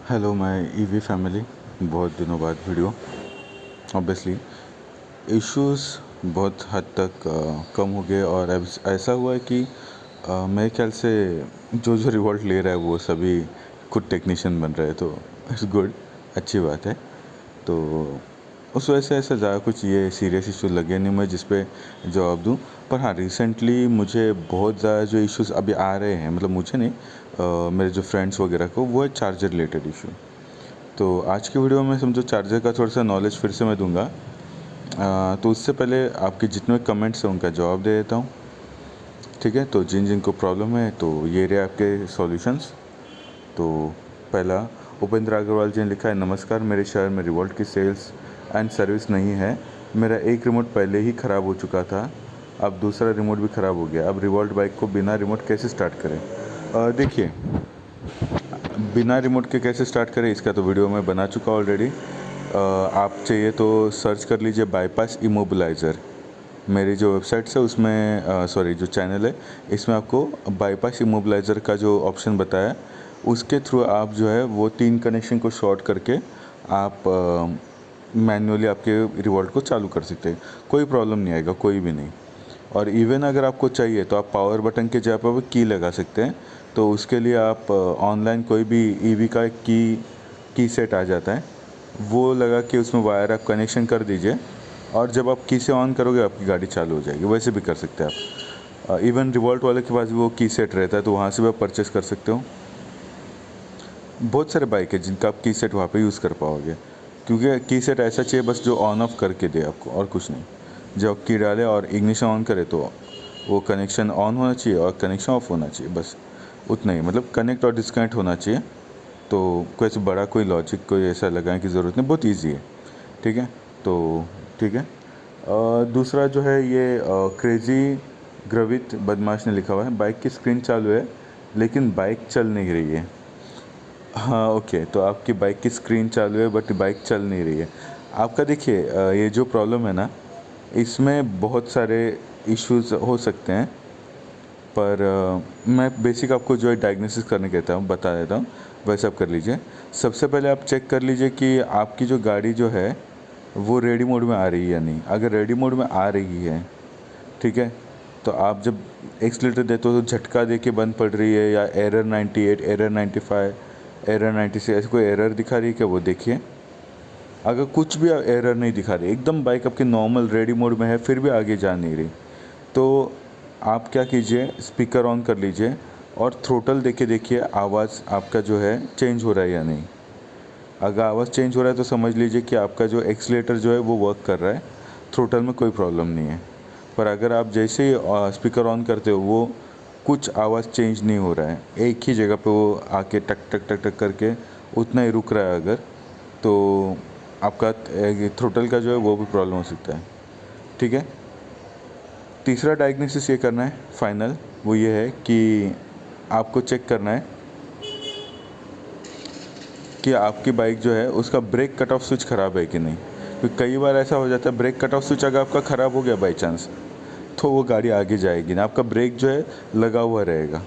Hello my EV family. बहुत दिनों बाद वीडियो। ऑब्वियसली इश्यूज़ बहुत हद तक कम हो गए और अब ऐसा हुआ है कि मेरे ख्याल से जो जो रिवॉल्ट ले रहा है वो सभी खुद टेक्नीशियन बन रहे हैं, तो इट्स गुड, अच्छी बात है। तो उस वजह से ऐसा ज़्यादा कुछ ये सीरियस इशू लगे नहीं मैं जिस पे जवाब दूँ। पर हाँ, रिसेंटली मुझे बहुत ज़्यादा जो इश्यूज़ अभी आ रहे हैं, मतलब मुझे नहीं, मेरे जो फ्रेंड्स वगैरह को, वो है चार्जर रिलेटेड इशू। तो आज की वीडियो में समझो चार्जर का थोड़ा सा नॉलेज फिर से मैं दूंगा। तो उससे पहले आपके जितने कमेंट्स हैं उनका जवाब दे देता हूँ। ठीक है, तो जिन जिन को प्रॉब्लम है तो ये रहे आपके सॉल्यूशंस। तो पहला, उपेंद्र अग्रवाल जी ने लिखा है, नमस्कार, मेरे शहर में रिवॉल्ट की सेल्स एंड सर्विस नहीं है। मेरा एक रिमोट पहले ही ख़राब हो चुका था, अब दूसरा रिमोट भी ख़राब हो गया। अब रिवॉल्ट बाइक को बिना रिमोट कैसे स्टार्ट करें? देखिए, बिना रिमोट के कैसे स्टार्ट करें इसका तो वीडियो मैं बना चुका ऑलरेडी। आप चाहिए तो सर्च कर लीजिए बाईपास इमोबिलाइज़र। मेरी जो वेबसाइट है उसमें, सॉरी, जो चैनल है इसमें आपको बाईपास इमोबिलाइज़र का जो ऑप्शन बताया, उसके थ्रू आप जो है वो 3 कनेक्शन को शॉर्ट करके आप मैन्युअली आपके रिवॉल्ट को चालू कर सकते हैं। कोई प्रॉब्लम नहीं आएगा, कोई भी नहीं। और इवन अगर आपको चाहिए तो आप पावर बटन के जगह पर की लगा सकते हैं। तो उसके लिए आप ऑनलाइन कोई भी ईवी का की सेट आ जाता है, वो लगा के उसमें वायर आप कनेक्शन कर दीजिए, और जब आप की से ऑन करोगे आपकी गाड़ी चालू हो जाएगी। वैसे भी कर सकते हैं आप। इवन रिवॉल्ट वाले के पास भी वो की सेट रहता है, तो वहाँ से भी आप परचेस कर सकते हो। बहुत सारे बाइक है जिनका आप की सेट वहाँ पे यूज़ कर पाओगे, क्योंकि की सेट ऐसा चाहिए बस जो ऑन ऑफ करके दे आपको, और कुछ नहीं। जब की डाले और इग्निशन ऑन करे तो वो कनेक्शन ऑन होना चाहिए और कनेक्शन ऑफ होना चाहिए, बस उतना ही। मतलब कनेक्ट और डिस्कनेक्ट होना चाहिए। तो कोई ऐसा बड़ा कोई लॉजिक कोई ऐसा लगाने की ज़रूरत नहीं, बहुत ईजी है। ठीक है, तो ठीक है। दूसरा जो है ये क्रेजी ग्रवित बदमाश ने लिखा हुआ है, बाइक की स्क्रीन चालू है लेकिन बाइक चल नहीं रही है। हाँ, ओके, तो आपकी बाइक की स्क्रीन चालू है बट बाइक चल नहीं रही है। आपका देखिए, ये जो प्रॉब्लम है ना, इसमें बहुत सारे इश्यूज हो सकते हैं। पर मैं बेसिक आपको जो है डायग्नोसिस करने कहता हूँ, बता देता हूँ, वैसे आप कर लीजिए। सबसे पहले आप चेक कर लीजिए कि आपकी जो गाड़ी जो है वो रेडी मोड में आ रही है या नहीं। अगर रेडी मोड में आ रही है, ठीक है, तो आप जब एक्सीलेटर देते हो तो झटका दे के बंद पड़ रही है, या एरर 98, एरर 95, एरर 96, ऐसे कोई एरर दिखा रही है क्या, वो देखिए। अगर कुछ भी एरर नहीं दिखा रही, एकदम बाइक आपकी नॉर्मल रेडी मोड में है, फिर भी आगे जा नहीं रही, तो आप क्या कीजिए, स्पीकर ऑन कर लीजिए और थ्रोटल देके देखिए आवाज़ आपका जो है चेंज हो रहा है या नहीं। अगर आवाज़ चेंज हो रहा है तो समझ लीजिए कि आपका जो एक्सीलेटर जो है वो वर्क कर रहा है, थ्रोटल में कोई प्रॉब्लम नहीं है। पर अगर आप जैसे ही स्पीकर ऑन करते हो वो कुछ आवाज़ चेंज नहीं हो रहा है, एक ही जगह पे वो आके टक टक टक टक करके उतना ही रुक रहा है, अगर, तो आपका थ्रोटल का जो है वो भी प्रॉब्लम हो सकता है। ठीक है, तीसरा डायग्नोसिस ये करना है फाइनल, वो ये है कि आपको चेक करना है कि आपकी बाइक जो है उसका ब्रेक कट ऑफ स्विच ख़राब है कि नहीं। क्योंकि कई बार ऐसा हो जाता है, ब्रेक कट ऑफ स्विच अगर आपका ख़राब हो गया बाई चांस, तो वो गाड़ी आगे जाएगी ना, आपका ब्रेक जो है लगा हुआ रहेगा,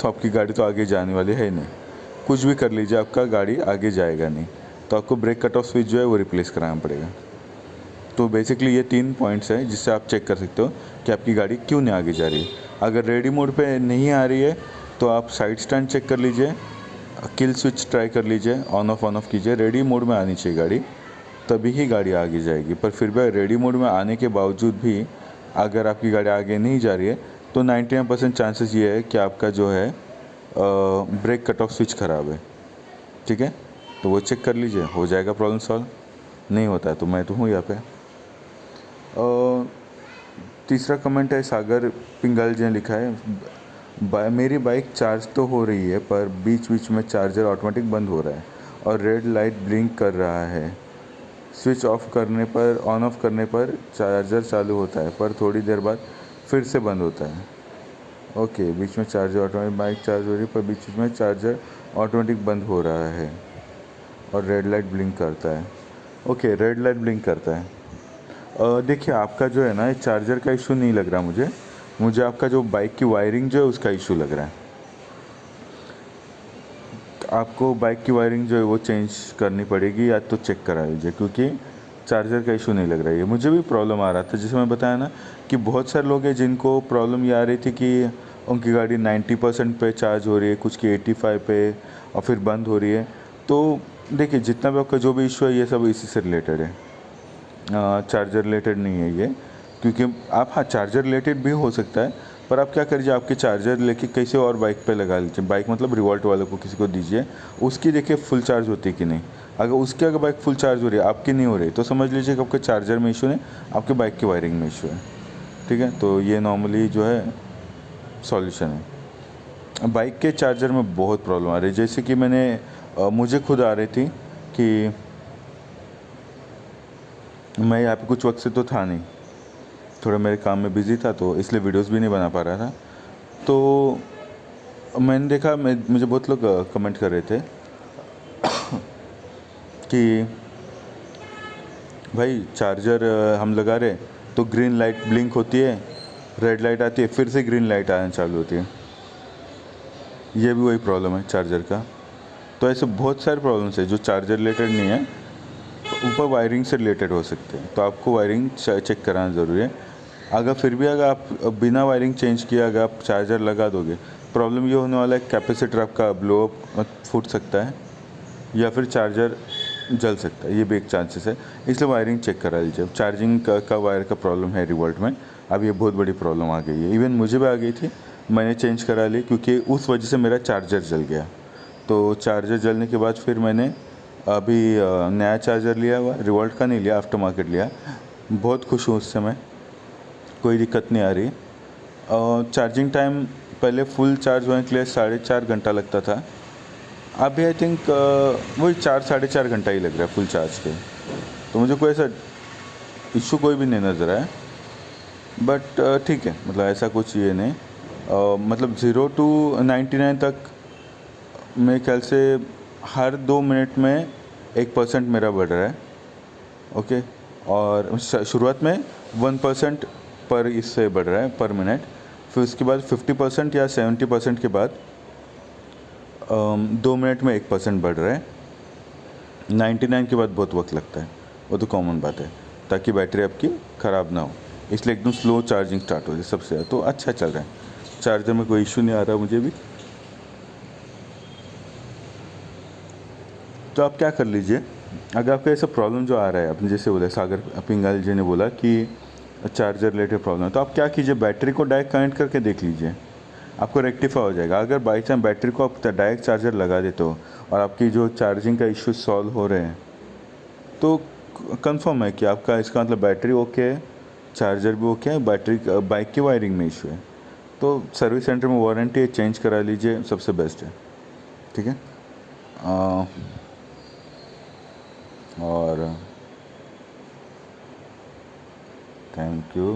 तो आपकी गाड़ी तो आगे जाने वाली है ही नहीं। कुछ भी कर लीजिए, आपका गाड़ी आगे जाएगा नहीं, तो आपको ब्रेक कट ऑफ स्विच जो है वो रिप्लेस कराना पड़ेगा। तो बेसिकली ये 3 पॉइंट्स हैं जिससे आप चेक कर सकते हो कि आपकी गाड़ी क्यों नहीं आगे जा रही है। अगर रेडी मोड पे नहीं आ रही है तो आप साइड स्टैंड चेक कर लीजिए, किल स्विच ट्राई कर लीजिए, ऑन ऑफ कीजिए। रेडी मोड में आनी चाहिए गाड़ी, तभी ही गाड़ी आगे जाएगी। पर फिर भी रेडी मोड में आने के बावजूद भी अगर आपकी गाड़ी आगे नहीं जा रही है तो 99% चांसेस ये है कि आपका जो है ब्रेक कट ऑफ स्विच ख़राब है। ठीक है, तो वो चेक कर लीजिए, हो जाएगा प्रॉब्लम सॉल्व। नहीं होता है तो मैं तो हूँ यहाँ पे। तीसरा कमेंट है, सागर पिंगल जी ने लिखा है, मेरी बाइक चार्ज तो हो रही है पर बीच बीच में चार्जर ऑटोमेटिक बंद हो रहा है और रेड लाइट ब्लिंक कर रहा है। स्विच ऑफ करने पर, ऑन ऑफ करने पर चार्जर चालू होता है पर थोड़ी देर बाद फिर से बंद होता है। ओके, बीच में चार्जर ऑटोमेटिक, बाइक चार्ज हो रही है पर बीच बीच में चार्जर ऑटोमेटिक बंद हो रहा है और रेड लाइट ब्लिंक करता है। ओके, रेड लाइट ब्लिंक करता है। देखिए, आपका जो है ना, ये चार्जर का इशू नहीं लग रहा मुझे। आपका जो बाइक की वायरिंग जो है उसका इशू लग रहा है। आपको बाइक की वायरिंग जो है वो चेंज करनी पड़ेगी या तो चेक करा लीजिए, क्योंकि चार्जर का इशू नहीं लग रहा है। मुझे भी प्रॉब्लम आ रहा था, जैसे मैं बताया ना कि बहुत सारे लोग हैं जिनको प्रॉब्लम ये आ रही थी कि उनकी गाड़ी 90% पे चार्ज हो रही है, कुछ की 85 पे, और फिर बंद हो रही है। तो देखिए, जितना भी आपका जो भी इशू है ये सब इसी से रिलेटेड है, चार्जर रिलेटेड नहीं है ये। क्योंकि आप, हाँ, चार्जर रिलेटेड भी हो सकता है, पर आप क्या करिए, आपके चार्जर लेके किसी और बाइक पे लगा लीजिए। बाइक मतलब रिवॉल्ट वाले को किसी को दीजिए, उसकी देखिए फुल चार्ज होती है कि नहीं। अगर उसकी अगर बाइक फुल चार्ज हो रही है, आपकी नहीं हो रही, तो समझ लीजिए कि आपके चार्जर में इशू नहीं, आपके बाइक की वायरिंग में इशू है। ठीक है, तो ये नॉर्मली जो है सॉल्यूशन है। बाइक के चार्जर में बहुत प्रॉब्लम आ रही है, जैसे कि मुझे खुद आ रही थी कि मैं यहाँ पे कुछ वक्त से तो था नहीं, थोड़ा मेरे काम में बिज़ी था, तो इसलिए वीडियोस भी नहीं बना पा रहा था। तो मैंने देखा, मुझे बहुत लोग कमेंट कर रहे थे कि भाई चार्जर हम लगा रहे तो ग्रीन लाइट ब्लिंक होती है, रेड लाइट आती है, फिर से ग्रीन लाइट आना चालू होती है। ये भी वही प्रॉब्लम है चार्जर का। तो ऐसे बहुत सारे प्रॉब्लम्स है जो चार्जर रिलेटेड नहीं है, ऊपर वायरिंग से रिलेटेड हो सकते हैं। तो आपको वायरिंग चेक कराना ज़रूरी है। अगर आप बिना वायरिंग चेंज किए अगर आप चार्जर लगा दोगे, प्रॉब्लम ये होने वाला है, कैपेसिटर आपका ब्लो अप फूट सकता है, या फिर चार्जर जल सकता है, ये भी एक चांसेस है। इसलिए वायरिंग चेक करा लीजिए। चार्जिंग का वायर का प्रॉब्लम है रिवॉल्ट में, अब ये बहुत बड़ी प्रॉब्लम आ गई है। इवन मुझे भी आ गई थी, मैंने चेंज करा ली, क्योंकि उस वजह से मेरा चार्जर जल गया। तो चार्जर जलने के बाद फिर मैंने अभी नया चार्जर लिया हुआ, रिवॉल्ट का नहीं लिया, आफ्टर मार्केट लिया। बहुत खुश हूँ उससे मैं, कोई दिक्कत नहीं आ रही। चार्जिंग टाइम पहले फुल चार्ज होने के लिए 4.5 घंटा लगता था, अभी आई थिंक वही 4-4.5 घंटा ही लग रहा है फुल चार्ज के। तो मुझे कोई ऐसा इशू कोई भी नहीं नज़र आया। बट ठीक है, मतलब ऐसा कुछ ये नहीं, मतलब 0 to 99 तक मेरे ख्याल से हर 2 मिनट में 1% मेरा बढ़ रहा है। ओके, और शुरुआत में 1% पर इससे बढ़ रहा है पर मिनट, फिर उसके बाद 50% या 70% के बाद 2 मिनट में 1% बढ़ रहा है। 99 के बाद बहुत वक्त लगता है, वो तो कॉमन बात है, ताकि बैटरी आपकी ख़राब ना हो। इसलिए एकदम स्लो चार्जिंग स्टार्ट हो जाए सबसे ज़्यादा, तो अच्छा चल रहा है। चार्जर में कोई इशू नहीं आ रहा मुझे भी। तो आप क्या कर लीजिए, अगर आपका ऐसा प्रॉब्लम जो आ रहा है, आपने जैसे बोला, सागर पिंगाल जी ने बोला कि चार्जर रिलेटेड प्रॉब्लम है, तो आप क्या कीजिए, बैटरी को डायरेक्ट कनेक्ट करके देख लीजिए, आपको रेक्टिफाई हो जाएगा। अगर बाई चांस बैटरी को आप डायरेक्ट चार्जर लगा देते हो और आपकी जो चार्जिंग का इशू सॉल्व हो रहे हैं, तो कंफर्म है कि आपका, इसका मतलब बैटरी ओके है, चार्जर भी ओके है, बैटरी बाइक की वायरिंग में इशू है। तो सर्विस सेंटर में वारंटी है, चेंज करा लीजिए, सबसे बेस्ट है। ठीक है, और थैंक यू।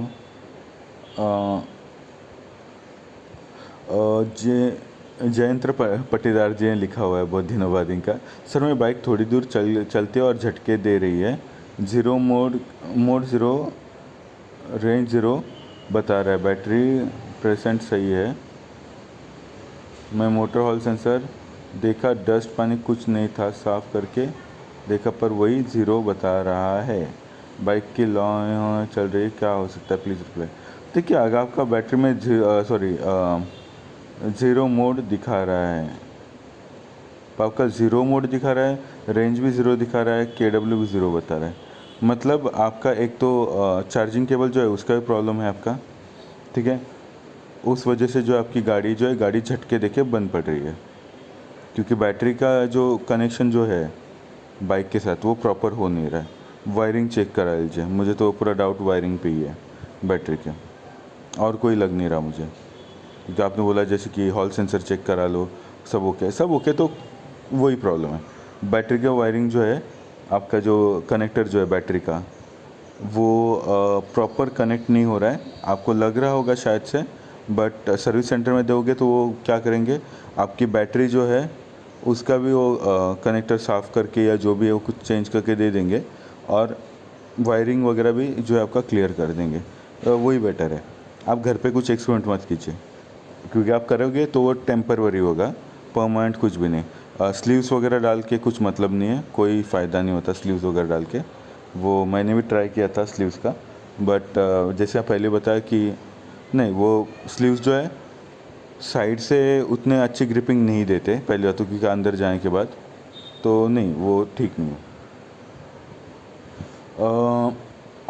जयंत्र पटीदार जी ने लिखा हुआ है बहुत दिनों बाद इनका। सर मेरी बाइक थोड़ी दूर चलती है और झटके दे रही है, zero mod zero, range zero बता रहा है, बैटरी परसेंट सही है, मैं मोटर हॉल सेंसर देखा, डस्ट पानी कुछ नहीं था, साफ़ करके देखा पर वही ज़ीरो बता रहा है, बाइक की लॉ चल रही है, क्या हो सकता है, प्लीज़ रिप्लाई। देखिए, अगर आपका बैटरी में ज़ीरो मोड दिखा रहा है, तो आपका ज़ीरो मोड दिखा रहा है, रेंज भी ज़ीरो दिखा रहा है, KW भी ज़ीरो बता रहा है, मतलब आपका एक तो चार्जिंग केबल जो है उसका भी प्रॉब्लम है आपका। ठीक है, उस वजह से जो आपकी गाड़ी जो है, गाड़ी झटके देके बंद पड़ रही है, क्योंकि बैटरी का जो कनेक्शन जो है बाइक के साथ वो प्रॉपर हो नहीं रहा है। वायरिंग चेक करा लीजिए, मुझे तो पूरा डाउट वायरिंग पे ही है बैटरी के, और कोई लग नहीं रहा मुझे। जो आपने बोला जैसे कि हॉल सेंसर चेक करा लो, सब ओके, सब ओके, तो वही प्रॉब्लम है। बैटरी का वायरिंग जो है, आपका जो कनेक्टर जो है बैटरी का, वो प्रॉपर कनेक्ट नहीं हो रहा है, आपको लग रहा होगा शायद से, बट सर्विस सेंटर में दोगे तो वो क्या करेंगे, आपकी बैटरी जो है उसका भी वो कनेक्टर साफ़ करके या जो भी है वो कुछ चेंज करके दे देंगे, और वायरिंग वगैरह भी जो है आपका क्लियर कर देंगे। वही बेटर है, आप घर पे कुछ एक्सपेरिमेंट मत कीजिए, क्योंकि आप करोगे तो वो टेम्परवरी होगा, परमानेंट कुछ भी नहीं। स्लीव्स वगैरह डाल के कुछ मतलब नहीं है, कोई फ़ायदा नहीं होता स्लीव्स वगैरह डाल के। वो मैंने भी ट्राई किया था स्लीव्स का, बट जैसे आप पहले बताया कि नहीं, वो स्लीव्स जो है साइड से उतने अच्छी ग्रिपिंग नहीं देते पहली बात तो, क्योंकि अंदर जाने के बाद तो नहीं, वो ठीक नहीं है।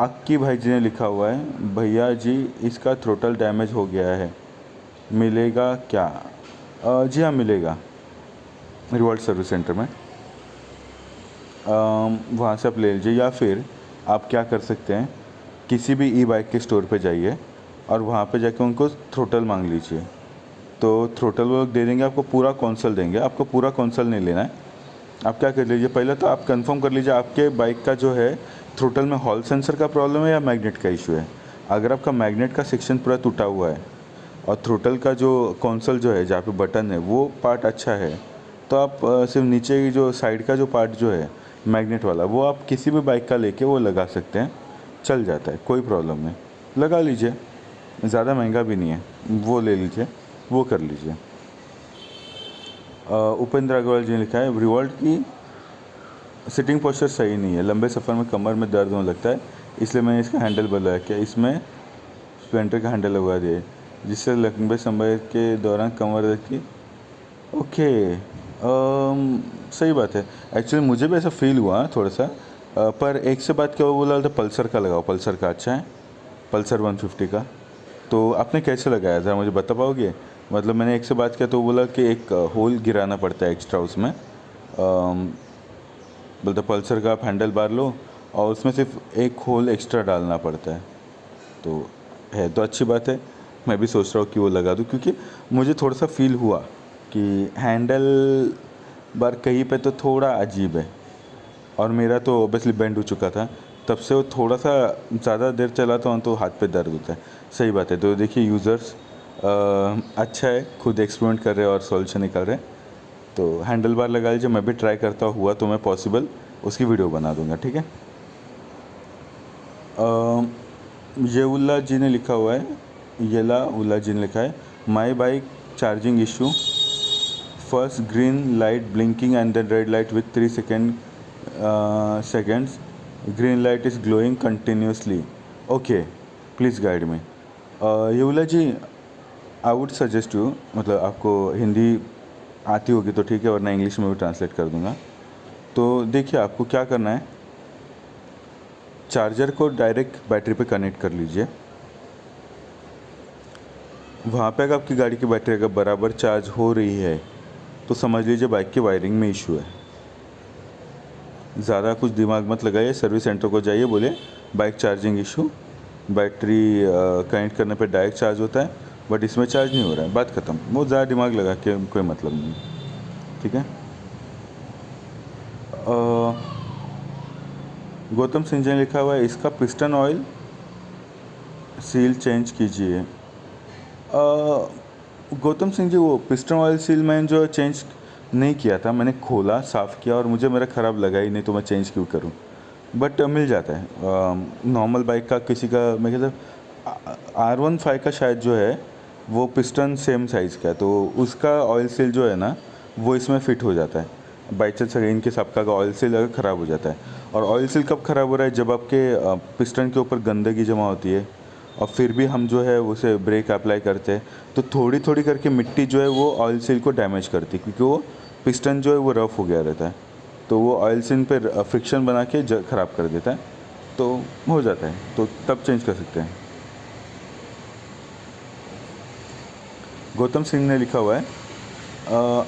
अक्की भाई जी ने लिखा हुआ है, भैया जी इसका थ्रोटल डैमेज हो गया है, मिलेगा क्या? जी हाँ, मिलेगा रिवॉल्ट सर्विस सेंटर में। वहाँ से आप ले लीजिए, या फिर आप क्या कर सकते हैं, किसी भी ई बाइक के स्टोर पे जाइए और वहाँ पे जाके उनको थ्रोटल मांग लीजिए, तो थ्रोटल वो लोग दे देंगे आपको, पूरा कौंसल देंगे आपको। पूरा कौंसल नहीं लेना है, आप क्या कर लीजिए, पहले तो आप कंफर्म कर लीजिए आपके बाइक का जो है थ्रोटल में हॉल सेंसर का प्रॉब्लम है या मैग्नेट का इशू है। अगर आपका मैग्नेट का सेक्शन पूरा टूटा हुआ है और थ्रोटल का जो कौंसल जो है जहाँ पे बटन है वो पार्ट अच्छा है, तो आप सिर्फ नीचे की जो साइड का जो पार्ट जो है मैग्नेट वाला, वो आप किसी भी बाइक का लेके वो लगा सकते हैं, चल जाता है, कोई प्रॉब्लम नहीं, लगा लीजिए, ज़्यादा महंगा भी नहीं है, वो ले लीजिए, वो कर लीजिए। उपेंद्र अग्रवाल जी ने लिखा है, रिवॉल्ट की सिटिंग पोस्चर सही नहीं है, लंबे सफ़र में कमर में दर्द होने लगता है, इसलिए मैंने इसका हैंडल बदलाया। क्या इसमें स्प्लेंडर का हैंडल लगा दिया जिससे लंबे समय के दौरान कमर दर्द की? ओके, सही बात है। एक्चुअली मुझे भी ऐसा फील हुआ थोड़ा सा, पर एक से बात क्या वो बोला था, पल्सर का लगाओ, पल्सर का अच्छा है, पल्सर 150 का। तो आपने कैसे लगाया, ज़रा मुझे बता पाओगे? मतलब मैंने एक से बात किया तो वो बोला कि एक होल गिराना पड़ता है एक्स्ट्रा उसमें, बोलते पल्सर का आप हैंडल बार लो और उसमें सिर्फ एक होल एक्स्ट्रा डालना पड़ता है, तो है तो अच्छी बात है। मैं भी सोच रहा हूँ कि वो लगा दूँ, क्योंकि मुझे थोड़ा सा फील हुआ कि हैंडल बार कहीं पे तो थोड़ा अजीब है, और मेरा तो ऑब्वियसली बेंड हो चुका था, तब से वो थोड़ा सा ज़्यादा देर चलाता हूँ तो हाथ पे दर्द होता है। सही बात है। तो देखिए यूज़र्स, अच्छा है, खुद एक्सपेरिमेंट कर रहे हैं और सॉल्यूशन निकाल रहे हैं, तो हैंडल बार लगा लीजिए, मैं भी ट्राई करता हुआ तो मैं पॉसिबल उसकी वीडियो बना दूंगा, ठीक है। येउल्ला जी ने लिखा हुआ है, येला उल्ला जी ने लिखा है, my bike charging issue, first green light blinking and then red light with 3 seconds, green light is glowing continuously. Okay, please guide me. Yeulla ji, I would suggest you, मतलब आपको हिंदी आती होगी तो ठीक है, वरना इंग्लिश में भी ट्रांसलेट कर दूंगा। तो देखिए आपको क्या करना है, चार्जर को डायरेक्ट बैटरी पे कनेक्ट कर लीजिए। वहाँ पे अगर आपकी गाड़ी की बैटरी अगर बराबर चार्ज हो रही है तो समझ लीजिए बाइक की वायरिंग में इशू है। ज़्यादा कुछ दिमाग मत लगाइए, सर्विस सेंटर को जाइए, बोले bike charging issue, battery connect करने पे डायरेक्ट चार्ज होता है बट इसमें चार्ज नहीं हो रहा है, बात ख़त्म। वो ज़्यादा दिमाग लगा के कोई मतलब नहीं, ठीक है। गौतम सिंह जी ने लिखा हुआ है, इसका पिस्टन ऑयल सील चेंज कीजिए। गौतम सिंह जी, वो पिस्टन ऑयल सील मैंने जो चेंज नहीं किया था, मैंने खोला, साफ़ किया और मुझे मेरा ख़राब लगा ही नहीं, तो मैं चेंज क्यों करूं। बट मिल जाता है नॉर्मल बाइक का, किसी का मैं कहता R15 का शायद जो है वो पिस्टन सेम साइज़ का है, तो उसका ऑयल सील जो है ना वो इसमें फ़िट हो जाता है। बाई चांस अगर इनके सबका का ऑयल सील अगर ख़राब हो जाता है, और ऑयल सील कब ख़राब हो रहा है, जब आपके पिस्टन के ऊपर गंदगी जमा होती है और फिर भी हम जो है उसे ब्रेक अप्लाई करते हैं, तो थोड़ी थोड़ी करके मिट्टी जो है वो ऑयल सील को डैमेज करती है, क्योंकि वो पिस्टन जो है वो रफ़ हो गया रहता है, तो वो ऑयल सील पर फ्रिक्शन बना के ख़राब कर देता है, तो हो जाता है, तो तब चेंज कर सकते हैं। गौतम सिंह ने लिखा हुआ है,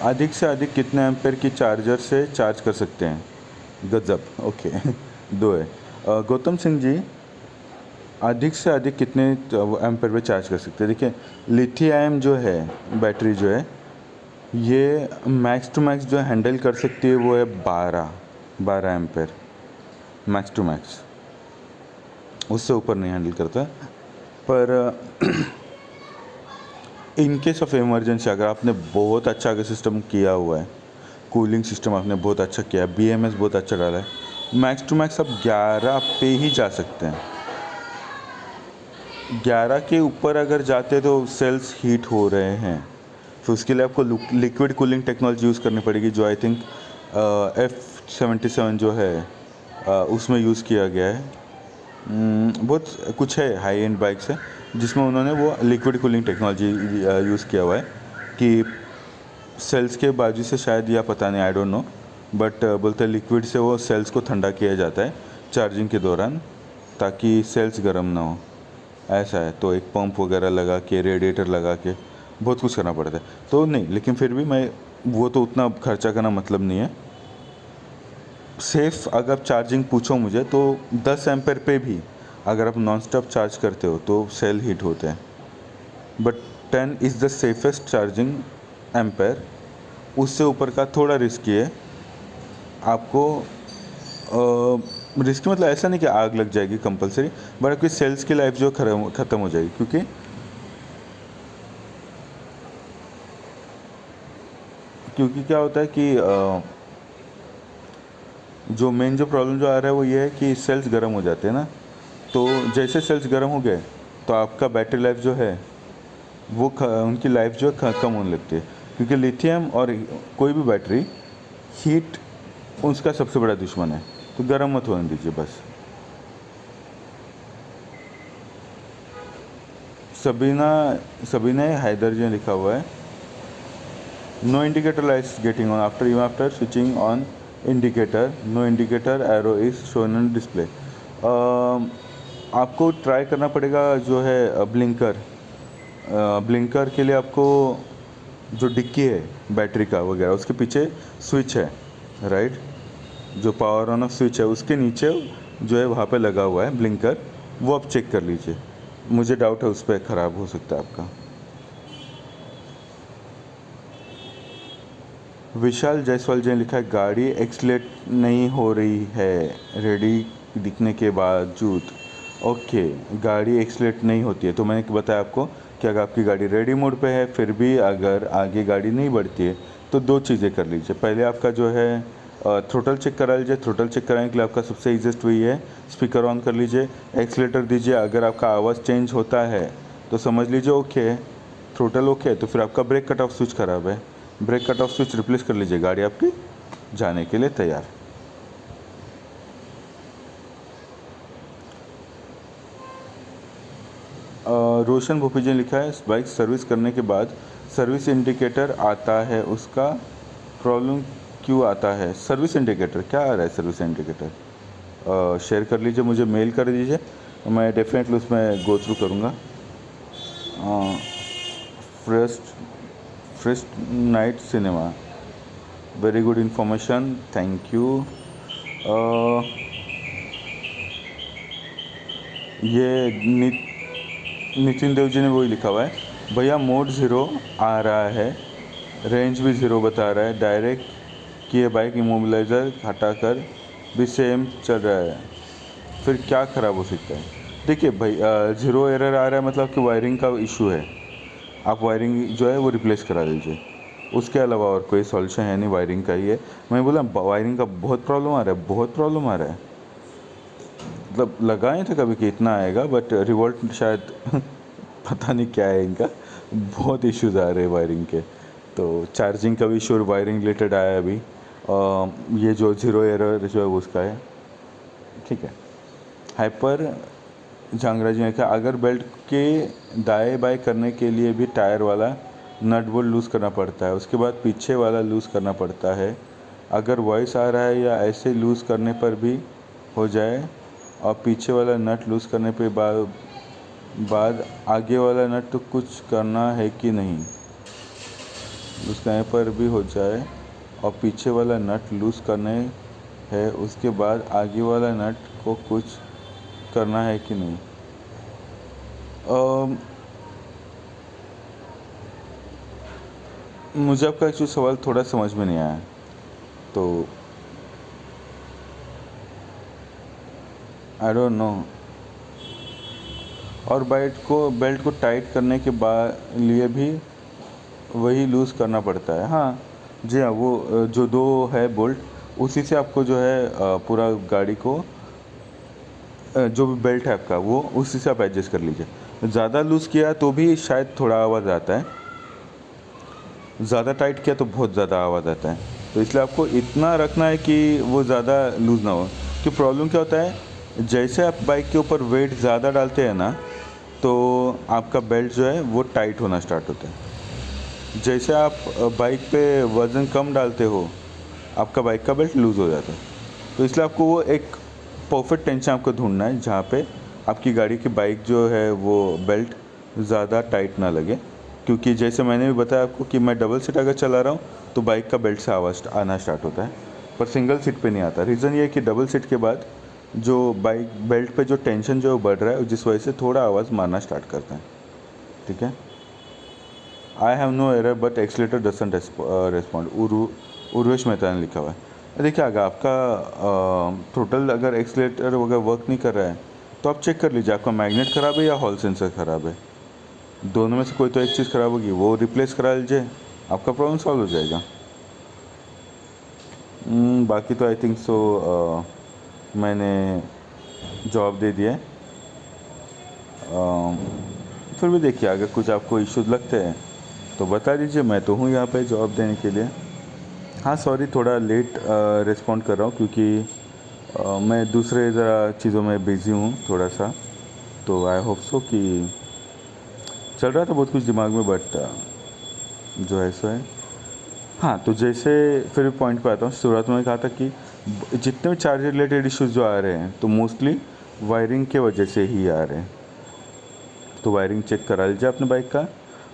अधिक से अधिक कितने एम्पेयर की चार्जर से चार्ज कर सकते हैं? गजब, ओके। दो है। गौतम सिंह जी, अधिक से अधिक कितने एम्पेयर पे चार्ज कर सकते हैं? देखिए लिथियम जो है बैटरी जो है, ये मैक्स टू मैक्स जो हैंडल कर सकती है वो है 12 एम्पेयर मैक्स टू मैक्स, उससे ऊपर नहीं हैंडल करता। पर इन केस ऑफ इमरजेंसी, अगर आपने बहुत अच्छा अगर सिस्टम किया हुआ है, कूलिंग सिस्टम आपने बहुत अच्छा किया है, BMS बहुत अच्छा डाला है, मैक्स टू मैक्स आप 11 पे ही जा सकते हैं। 11 के ऊपर अगर जाते तो सेल्स हीट हो रहे हैं, फिर उसके लिए आपको लिक्विड कूलिंग टेक्नोलॉजी यूज़ करनी पड़ेगी, जो आई थिंक F77 जो है उसमें यूज़ किया गया है। बहुत कुछ है हाई एंड बाइक्स है जिसमें उन्होंने वो लिक्विड कूलिंग टेक्नोलॉजी यूज़ किया हुआ है कि सेल्स के बाजू से शायद, या पता नहीं, आई डोंट नो, बट बोलते हैं लिक्विड से वो सेल्स को ठंडा किया जाता है चार्जिंग के दौरान, ताकि सेल्स गर्म ना हो, ऐसा है। तो एक पंप वगैरह लगा के, रेडिएटर लगा के बहुत कुछ करना पड़ता है, तो नहीं, लेकिन फिर भी मैं वो तो उतना खर्चा करना मतलब नहीं है। सेफ़ अगर चार्जिंग पूछो मुझे तो 10 एम्पेयर पे भी अगर आप नॉन स्टॉप चार्ज करते हो तो सेल हीट होते हैं, but 10 is the safest charging ampere. उससे ऊपर का थोड़ा रिस्की है आपको। रिस्की मतलब ऐसा नहीं कि आग लग जाएगी कंपलसरी, बट आपकी सेल्स की लाइफ जो ख़त्म हो जाएगी, क्योंकि क्या होता है कि जो मेन जो प्रॉब्लम जो आ रहा है वो ये है कि सेल्स गर्म हो जाते हैं ना, तो जैसे सेल्स गर्म हो गए तो आपका बैटरी लाइफ जो है वो उनकी लाइफ जो है कम होने लगती है, क्योंकि लिथियम और कोई भी बैटरी हीट उसका सबसे बड़ा दुश्मन है, तो गर्म मत होने दीजिए बस। सबीना हैदर जी ने लिखा हुआ है, no indicator lights getting on after switching on indicator, no indicator arrow is shown on display. आपको ट्राई करना पड़ेगा जो है ब्लिंकर के लिए आपको जो डिक्की है बैटरी का वगैरह, उसके पीछे स्विच है, राइट, जो पावर ऑन ऑफ स्विच है उसके नीचे जो है वहाँ पे लगा हुआ है ब्लिंकर, वो आप चेक कर लीजिए। मुझे डाउट है उस पर ख़राब हो सकता है आपका। विशाल जायसवाल जी ने लिखा है, गाड़ी एक्सलेट नहीं हो रही है रेडी दिखने के बावजूद। ओके, गाड़ी एक्सलेट नहीं होती है, तो मैंने बताया आपको कि अगर आपकी गाड़ी रेडी मोड पे है फिर भी अगर आगे गाड़ी नहीं बढ़ती है तो दो चीज़ें कर लीजिए। पहले आपका जो है थ्रोटल चेक करा लीजिए। थ्रोटल चेक कराने के लिए आपका सबसे ईजीएस्ट वही है, स्पीकर ऑन कर लीजिए, एक्सलेटर दीजिए। अगर आपका आवाज़ चेंज होता है तो समझ लीजिए ओके है, थ्रोटल ओके है, तो फिर आपका ब्रेक कट ऑफ स्विच ख़राब है, brake cut off switch replace कर लीजिए, गाड़ी आपकी जाने के लिए तैयार। रोशन भूपी जी ने लिखा है, बाइक सर्विस करने के बाद सर्विस इंडिकेटर आता है, उसका प्रॉब्लम क्यों आता है? सर्विस इंडिकेटर क्या आ रहा है? सर्विस इंडिकेटर शेयर कर लीजिए, मुझे मेल कर दीजिए, मैं डेफिनेटली उसमें गो थ्रू करूँगा। First night cinema, very good information, thank you. ये नितिन देव जी ने वही लिखा हुआ है, भैया मोड 0 आ रहा है, रेंज भी 0 बता रहा है, डायरेक्ट किए बाइक इमोबिलाइज़र हटाकर भी सेम चल रहा है, फिर क्या ख़राब हो सकता है? देखिए भाई, 0 एरर आ रहा है मतलब कि वायरिंग का इशू है, आप वायरिंग जो है वो रिप्लेस करा लीजिए, उसके अलावा और कोई सॉल्यूशन है नहीं, वायरिंग का ही है। मैं बोला वायरिंग का बहुत प्रॉब्लम आ रहा है, बहुत प्रॉब्लम आ रहा है, मतलब लगाए थे कभी कि इतना आएगा, बट रिवोल्ट शायद पता नहीं क्या है इनका, बहुत इश्यूज़ आ रहे हैं वायरिंग के। तो चार्जिंग का भी इशू और वायरिंग रिलेटेड आया अभी, ये जो 0 एरर जो है उसका है, ठीक है। हाइपर झांगरा जी ने कहा, अगर बेल्ट के दाएं बाएं करने के लिए भी टायर वाला नट बोल्ट लूज़ करना पड़ता है, उसके बाद पीछे वाला लूज़ करना पड़ता है, अगर वॉइस आ रहा है या ऐसे लूज़ करने पर भी हो जाए और पीछे वाला नट लूज़ करने पे बाद आगे वाला नट तो कुछ करना है कि नहीं? लूज़ करने पर भी हो जाए और पीछे वाला नट लूज़ करने है, उसके बाद आगे वाला नट को कुछ करना है कि नहीं? मुझे आपका एक्चुअली सवाल थोड़ा समझ में नहीं आया, तो आई डोंट नो। और बेल्ट को टाइट करने के बाद लिए भी वही लूज़ करना पड़ता है? हाँ जी हाँ, वो जो 2 है बोल्ट, उसी से आपको जो है पूरा गाड़ी को जो भी बेल्ट है आपका वो उसी से आप एडजस्ट कर लीजिए। ज़्यादा लूज़ किया तो भी शायद थोड़ा आवाज़ आता है, ज़्यादा टाइट किया तो बहुत ज़्यादा आवाज़ आता है। तो इसलिए आपको इतना रखना है कि वो ज़्यादा लूज़ ना हो। कि प्रॉब्लम क्या होता है, जैसे आप बाइक के ऊपर वेट ज़्यादा डालते हैं ना, तो आपका बेल्ट जो है वो टाइट होना स्टार्ट होता है। जैसे आप बाइक पे वज़न कम डालते हो, आपका बाइक का बेल्ट लूज़ हो जाता है। तो इसलिए आपको वो एक परफेक्ट टेंशन आपको ढूंढना है जहाँ पे आपकी गाड़ी की बाइक जो है वो बेल्ट ज़्यादा टाइट ना लगे। क्योंकि जैसे मैंने भी बताया आपको कि मैं डबल सीट अगर चला रहा हूँ तो बाइक का बेल्ट से आवाज़ आना स्टार्ट होता है, पर सिंगल सीट पे नहीं आता। रीज़न ये है कि डबल सीट के बाद जो बाइक बेल्ट पे जो टेंशन जो बढ़ रहा है जिस वजह से थोड़ा आवाज़ मारना स्टार्ट करता है। ठीक है। I have no error but accelerator doesn't respond, Urvesh Mehta ने लिखा हुआ है। देखिए अगर आपका टोटल अगर एक्सीलेटर वगैरह वर्क नहीं कर रहा है तो आप चेक कर लीजिए आपका मैग्नेट ख़राब है या हॉल सेंसर ख़राब है। दोनों में से कोई तो एक चीज़ ख़राब होगी, वो रिप्लेस करा लीजिए, आपका प्रॉब्लम सॉल्व हो जाएगा। बाकी तो आई थिंक सो मैंने जवाब दे दिया है। फिर भी देखिए अगर कुछ आपको इश्यूज लगते हैं तो बता दीजिए, मैं तो हूँ यहाँ पे जवाब देने के लिए। हाँ सॉरी थोड़ा लेट रिस्पॉन्ड कर रहा हूँ क्योंकि मैं दूसरे ज़रा चीज़ों में बिज़ी हूँ थोड़ा सा। तो आई होप सो कि चल रहा था बहुत कुछ दिमाग में, बट जो है सो है। हाँ तो जैसे फिर भी पॉइंट पे आता हूँ, शुरुआत में कहा था कि जितने भी चार्जर रिलेटेड इश्यूज़ जो आ रहे हैं तो मोस्टली वायरिंग के वजह से ही आ रहे हैं। तो वायरिंग चेक करा लीजिए अपने बाइक का।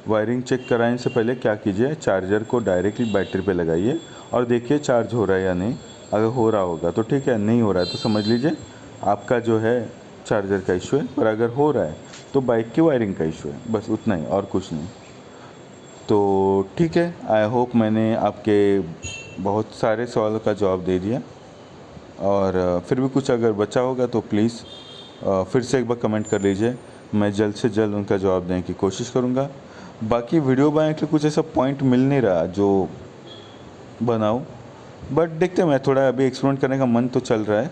वायरिंग चेक कराने से पहले क्या कीजिए, चार्जर को डायरेक्टली बैटरी पे लगाइए और देखिए चार्ज हो रहा है या नहीं। अगर हो रहा होगा तो ठीक है, नहीं हो रहा है तो समझ लीजिए आपका जो है चार्जर का इशू है, पर अगर हो रहा है तो बाइक की वायरिंग का इशू है, बस उतना ही और कुछ नहीं। तो ठीक है, आई होप मैंने आपके बहुत सारे सवालों का जवाब दे दिया। और फिर भी कुछ अगर बचा होगा तो प्लीज़ फिर से एक बार कमेंट कर लीजिए, मैं जल्द से जल्द उनका जवाब देने की कोशिश करूँगा। बाकी वीडियो बनाने के लिए कुछ ऐसा पॉइंट मिल नहीं रहा जो बनाऊँ, बट देखते हैं, मैं थोड़ा अभी एक्सपेरिमेंट करने का मन तो चल रहा है।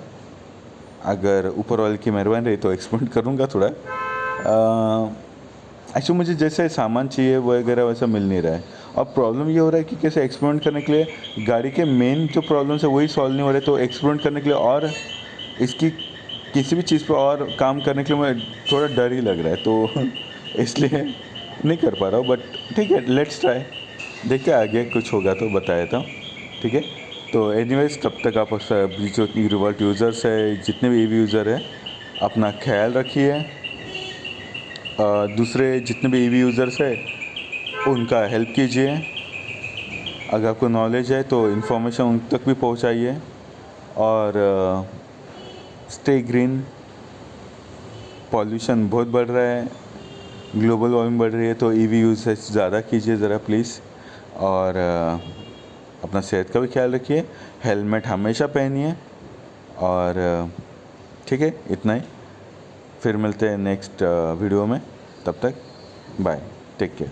अगर ऊपर वाले की मेहरबानी रही तो एक्सपेरिमेंट करूँगा थोड़ा। एक्चुअली मुझे जैसे सामान चाहिए वगैरह वैसा मिल नहीं रहा है। अब प्रॉब्लम ये हो रहा है कि कैसे एक्सपेरिमेंट करने के लिए गाड़ी के मेन जो प्रॉब्लम्स है वही सॉल्व नहीं हो रहे, तो एक्सपेरिमेंट करने के लिए और इसकी किसी भी चीज़ पर और काम करने के लिए मैं थोड़ा डर ही लग रहा है, तो इसलिए नहीं कर पा रहा हूँ। बट ठीक है, लेट्स ट्राई, देखते हैं आगे कुछ होगा तो बता देता हूँ। ठीक है, तो एनीवेज तब तक आप सभी जो रिवॉल्ट यूज़र्स है, जितने भी ईवी यूज़र है, अपना ख्याल रखिए। दूसरे जितने भी ईवी यूज़र्स है उनका हेल्प कीजिए। अगर आपको नॉलेज है तो इन्फॉर्मेशन उन तक भी पहुंचाइए। और स्टे ग्रीन। पॉल्यूशन बहुत बढ़ रहा है, ग्लोबल वार्मिंग बढ़ रही है, तो ईवी यूज़ेज ज़्यादा कीजिए ज़रा प्लीज़। और अपना सेहत का भी ख्याल रखिए, हेलमेट हमेशा पहनिए। और ठीक है, इतना ही। फिर मिलते हैं नेक्स्ट वीडियो में, तब तक बाय, टेक केयर।